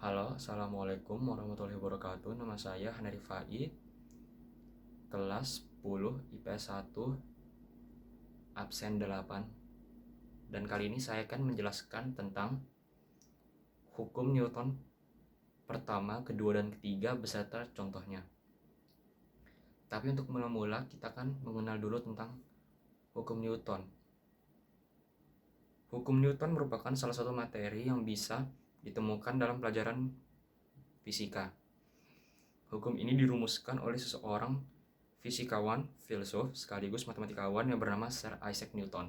Halo, Assalamualaikum warahmatullahi wabarakatuh. Nama saya Hanari Fai, kelas 10 IPS 1, absen 8. Dan kali ini saya akan menjelaskan tentang hukum Newton pertama, kedua, dan ketiga beserta contohnya. Tapi untuk mula-mula kita akan mengenal dulu tentang hukum Newton. Hukum Newton merupakan salah satu materi yang bisa ditemukan dalam pelajaran fisika. Hukum ini dirumuskan oleh seseorang fisikawan, filsuf, sekaligus matematikawan yang bernama Sir Isaac Newton.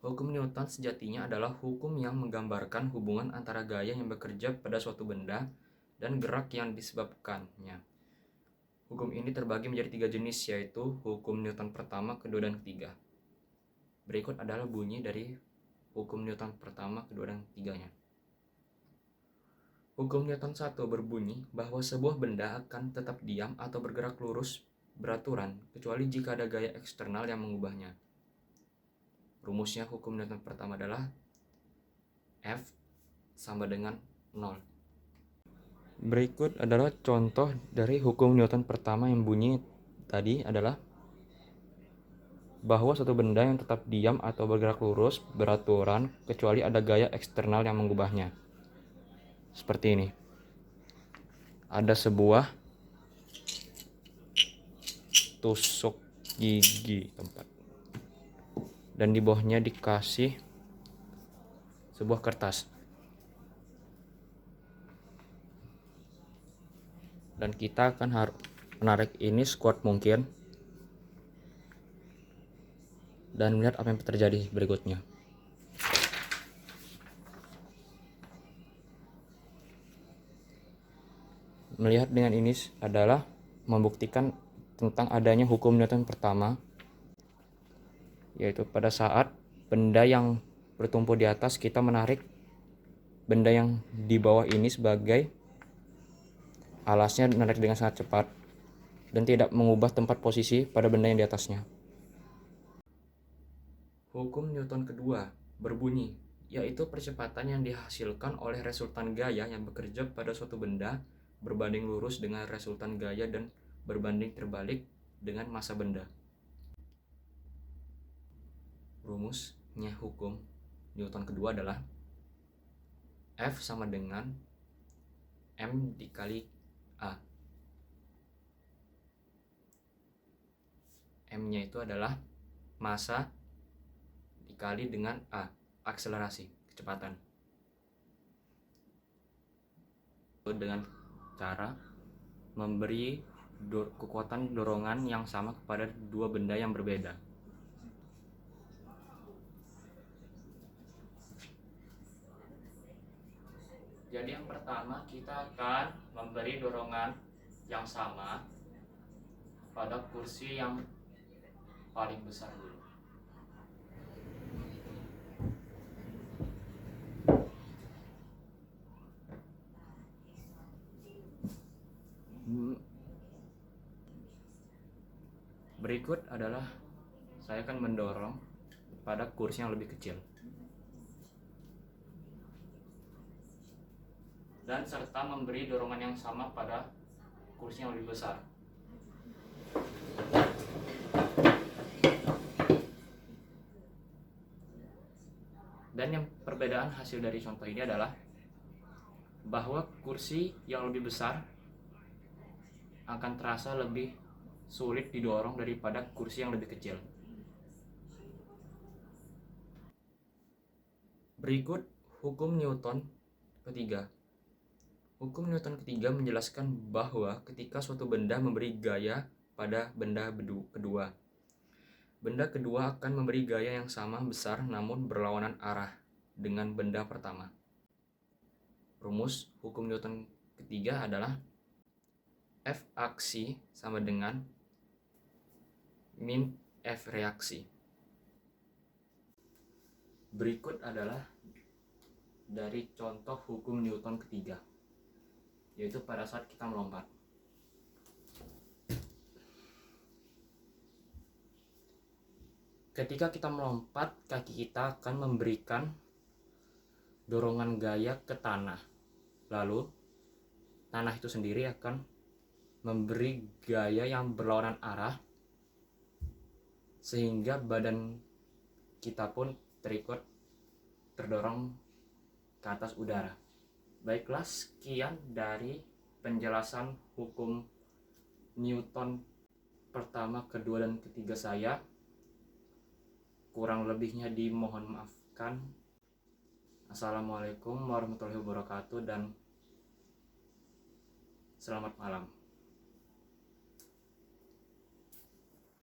Hukum Newton sejatinya adalah hukum yang menggambarkan hubungan antara gaya yang bekerja pada suatu benda dan gerak yang disebabkannya. Hukum ini terbagi menjadi 3 jenis, yaitu hukum Newton pertama, kedua, dan ketiga. Berikut adalah bunyi dari hukum Newton pertama, kedua, dan ketiganya. Hukum Newton 1 berbunyi bahwa sebuah benda akan tetap diam atau bergerak lurus beraturan kecuali jika ada gaya eksternal yang mengubahnya. Rumusnya hukum Newton pertama adalah F sama dengan 0. Berikut adalah contoh dari hukum Newton pertama yang bunyi tadi adalah bahwa suatu benda yang tetap diam atau bergerak lurus beraturan kecuali ada gaya eksternal yang mengubahnya. Seperti ini. Ada sebuah tusuk gigi tempat. Dan di bawahnya dikasih sebuah kertas. Dan kita akan menarik ini sekuat mungkin dan melihat apa yang terjadi berikutnya. Melihat dengan ini adalah membuktikan tentang adanya hukum Newton pertama, yaitu pada saat benda yang bertumpu di atas, kita menarik benda yang di bawah ini sebagai alasnya, menarik dengan sangat cepat dan tidak mengubah tempat posisi pada benda yang di atasnya. Hukum Newton kedua berbunyi, yaitu percepatan yang dihasilkan oleh resultan gaya yang bekerja pada suatu benda berbanding lurus dengan resultan gaya dan berbanding terbalik dengan massa benda. Rumusnya hukum Newton kedua adalah F sama dengan M dikali A. M-nya itu adalah massa dikali dengan A, akselerasi, kecepatan. Dengan cara memberi kekuatan dorongan yang sama kepada dua benda yang berbeda. Jadi yang pertama kita akan memberi dorongan yang sama pada kursi yang paling besar dulu. Berikut adalah saya akan mendorong pada kursi yang lebih kecil. Dan serta memberi dorongan yang sama pada kursi yang lebih besar. Dan yang perbedaan hasil dari contoh ini adalah bahwa kursi yang lebih besar akan terasa lebih sulit didorong daripada kursi yang lebih kecil. Berikut hukum Newton ketiga. Hukum Newton ketiga menjelaskan bahwa ketika suatu benda memberi gaya pada benda kedua, benda kedua akan memberi gaya yang sama besar namun berlawanan arah dengan benda pertama. Rumus hukum Newton ketiga adalah F aksi sama dengan min F reaksi. Berikut adalah dari contoh hukum Newton ketiga, yaitu pada saat kita melompat. Ketika kita melompat, kaki kita akan memberikan dorongan gaya ke tanah Lalu tanah itu sendiri akan memberi gaya yang berlawanan arah sehingga badan kita pun terdorong ke atas udara. Baiklah, sekian dari penjelasan hukum Newton pertama, kedua, dan ketiga saya. Kurang lebihnya dimohon maafkan. Assalamualaikum warahmatullahi wabarakatuh dan selamat malam.